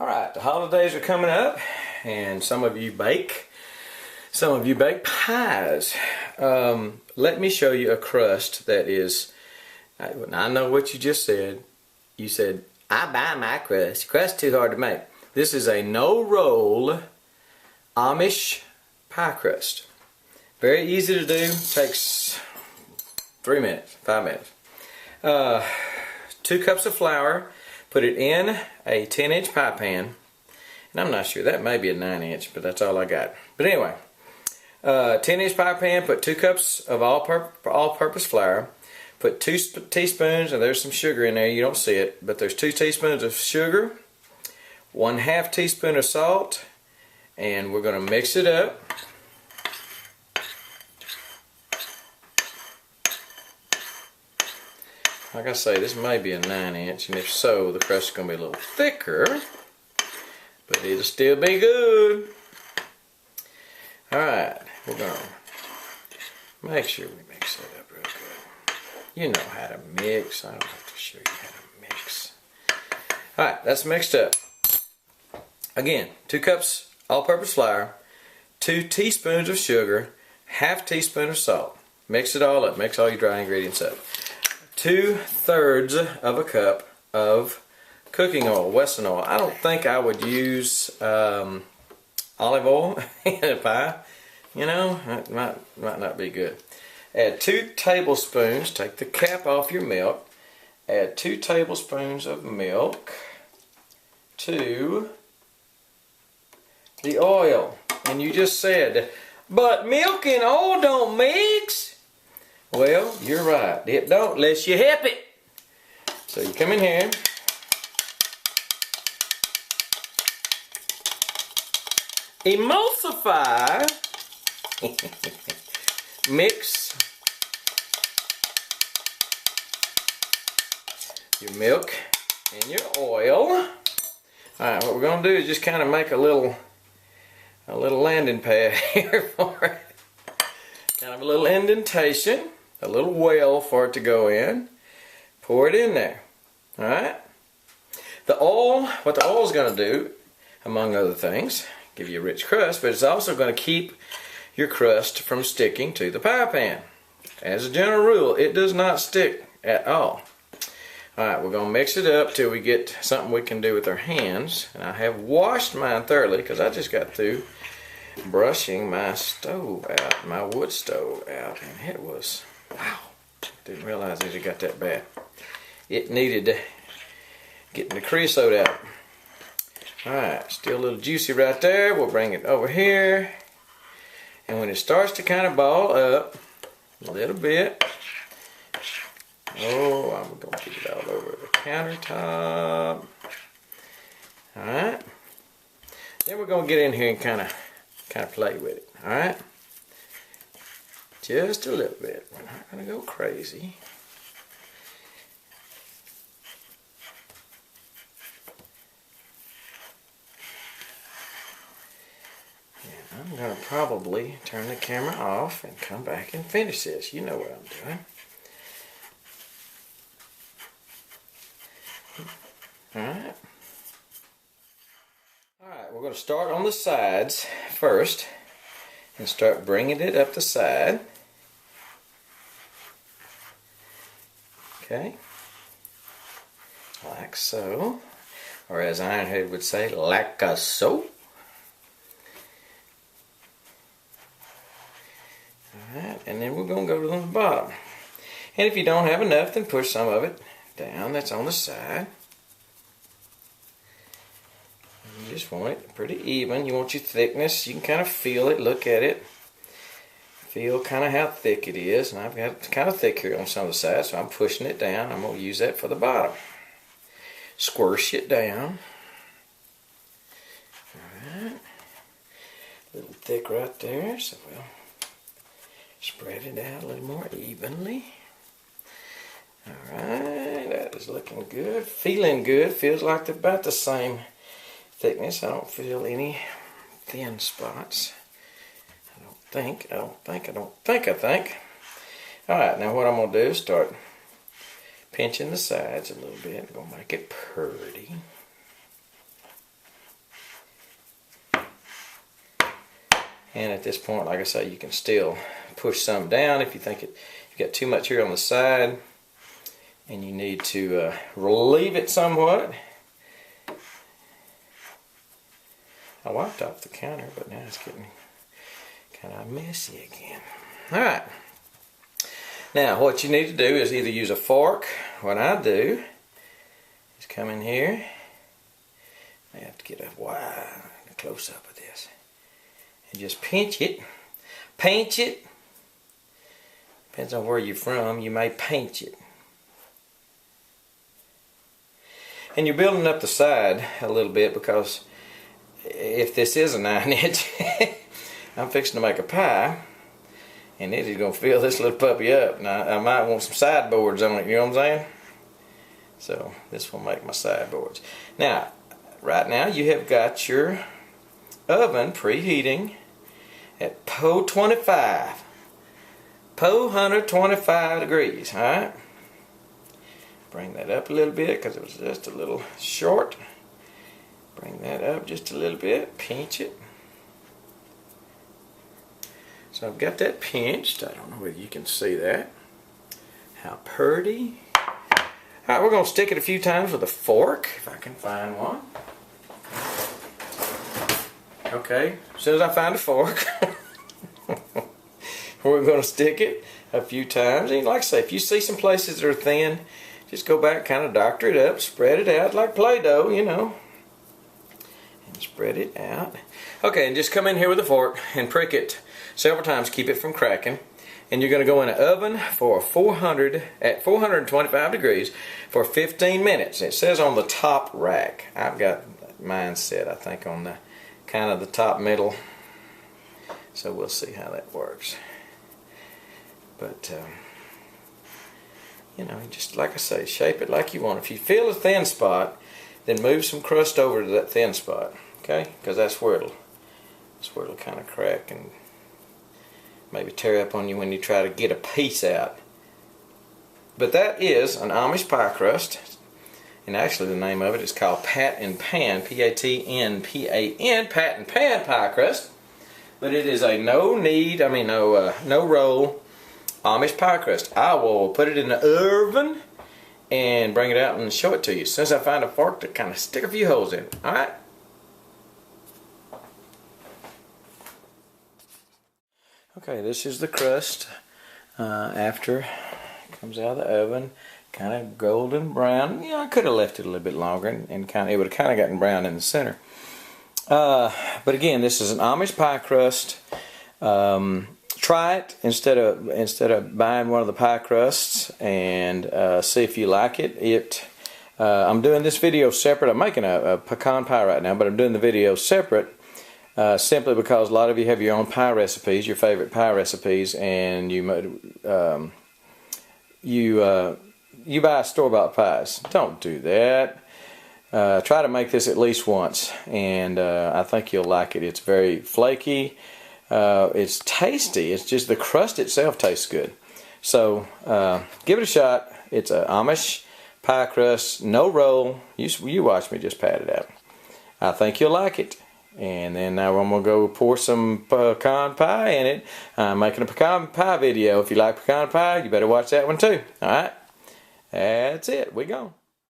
Alright, the holidays are coming up and some of you bake pies. Let me show you a crust that is, I know what you just said. You said, I buy my crust. Crust too hard to make. This is a no-roll Amish pie crust. Very easy to do. Takes 3 minutes, 5 minutes. 2 cups of flour. Put it in a 10-inch pie pan. And I'm not sure, that may be a 9-inch, but that's all I got. But anyway, 10-inch pie pan, put 2 cups of all-purpose flour. Put 2 teaspoons, and there's some sugar in there, you don't see it, but there's 2 teaspoons of sugar, 1/2 teaspoon of salt, and we're going to mix it up. Like I say, this may be a 9-inch, and if so, the crust is going to be a little thicker, but it'll still be good. Alright, we're going to make sure we mix that up real good. You know how to mix. I don't have to show you how to mix. Alright, that's mixed up. Again, 2 cups all-purpose flour, 2 teaspoons of sugar, 1/2 teaspoon of salt. Mix it all up. Mix all your dry ingredients up. 2/3 of a cup of cooking oil, Wesson oil. I don't think I would use olive oil in a pie. You know, that might not be good. Add 2 tablespoons. Take the cap off your milk. Add 2 tablespoons of milk to the oil. And you just said, but milk and oil don't mix. Well, you're right. It don't unless you help it. So you come in here. Emulsify. Mix your milk and your oil. Alright, what we're going to do is just kind of make a little landing pad here for it. Kind of a little indentation, a little well for it to go in. Pour it in there. Alright? The oil, what the oil is going to do, among other things, give you a rich crust, but it's also going to keep your crust from sticking to the pie pan. As a general rule, it does not stick at all. Alright, we're going to mix it up till we get something we can do with our hands. And I have washed mine thoroughly because I just got through brushing my stove out, my wood stove out, and it was, wow, didn't realize it got that bad. It needed getting the creosote out. Alright, still a little juicy right there. We'll bring it over here, and when it starts to kind of ball up a little bit, oh, I'm going to get it all over the countertop. Alright, then we're going to get in here and kind of play with it. Alright, just a little bit. We're not going to go crazy. I'm going to probably turn the camera off and come back and finish this. You know what I'm doing. Alright. Alright, we're going to start on the sides first and start bringing it up the side. Okay. Like so. Or as Ironhead would say, like a so. Alright, and then we're going to go to the bottom. And if you don't have enough, then push some of it down that's on the side. You just want it pretty even. You want your thickness. You can kind of feel it, look at it. Feel kind of how thick it is. And I've got it kind of thick here on some of the sides, so I'm pushing it down. I'm going to use that for the bottom. Squish it down. Alright. A little thick right there, so we'll spread it out a little more evenly. Alright, that is looking good. Feeling good. Feels like they're about the same thickness. I don't feel any thin spots. I think. Alright, now what I'm going to do is start pinching the sides a little bit. I'm going to make it pretty. And at this point, like I say, you can still push some down if you think you've got too much here on the side and you need to relieve it somewhat. I wiped off the counter, but now it's getting kind of messy again. Alright. Now, what you need to do is either use a fork. What I do is come in here. I have to get a wide close-up of this. And just pinch it. Pinch it. Depends on where you're from. You may pinch it. And you're building up the side a little bit because if this is a 9-inch, I'm fixing to make a pie. And it is going to fill this little puppy up. Now, I might want some sideboards on it, you know what I'm saying? So, this will make my sideboards. Now, right now you have got your oven preheating at Po 25. Po 125 degrees, alright? Bring that up a little bit because it was just a little short. Bring that up just a little bit. Pinch it. So I've got that pinched. I don't know whether you can see that. How purty. Alright, we're going to stick it a few times with a fork, if I can find one. Okay, as soon as I find a fork, we're going to stick it a few times. And like I say, if you see some places that are thin, just go back, kind of doctor it up, spread it out like Play-Doh, you know. And spread it out. Okay, and just come in here with a fork and prick it several times, keep it from cracking. And you're going to go in an oven for 425 degrees for 15 minutes. It says on the top rack. I've got mine set, I think, on the kind of the top middle. So we'll see how that works. But, you know, just like I say, shape it like you want. If you feel a thin spot, then move some crust over to that thin spot. Okay? Because that's where it'll kind of crack and maybe tear up on you when you try to get a piece out. But that is an Amish pie crust. And actually the name of it is called Pat and Pan, P-A-T-N-P-A-N, Pat and Pan pie crust. But it is a no roll Amish pie crust. I will put it in the oven and bring it out and show it to you. As soon as I find a fork to kind of stick a few holes in it. Alright? Okay, this is the crust after it comes out of the oven. Kind of golden brown. Yeah, I could have left it a little bit longer and it would have kind of gotten brown in the center. But again, this is an Amish pie crust. Try it instead of buying one of the pie crusts and see if you like it. I'm doing this video separate. I'm making a pecan pie right now, but I'm doing the video separate simply because a lot of you have your own pie recipes, your favorite pie recipes, and you buy store-bought pies. Don't do that. Try to make this at least once, and I think you'll like it. It's very flaky. It's tasty. It's just the crust itself tastes good. So give it a shot. It's an Amish pie crust, no roll. You watch me just pat it out. I think you'll like it. And then now I'm going to go pour some pecan pie in it. I'm making a pecan pie video. If you like pecan pie, you better watch that one too. Alright? That's it. We gone.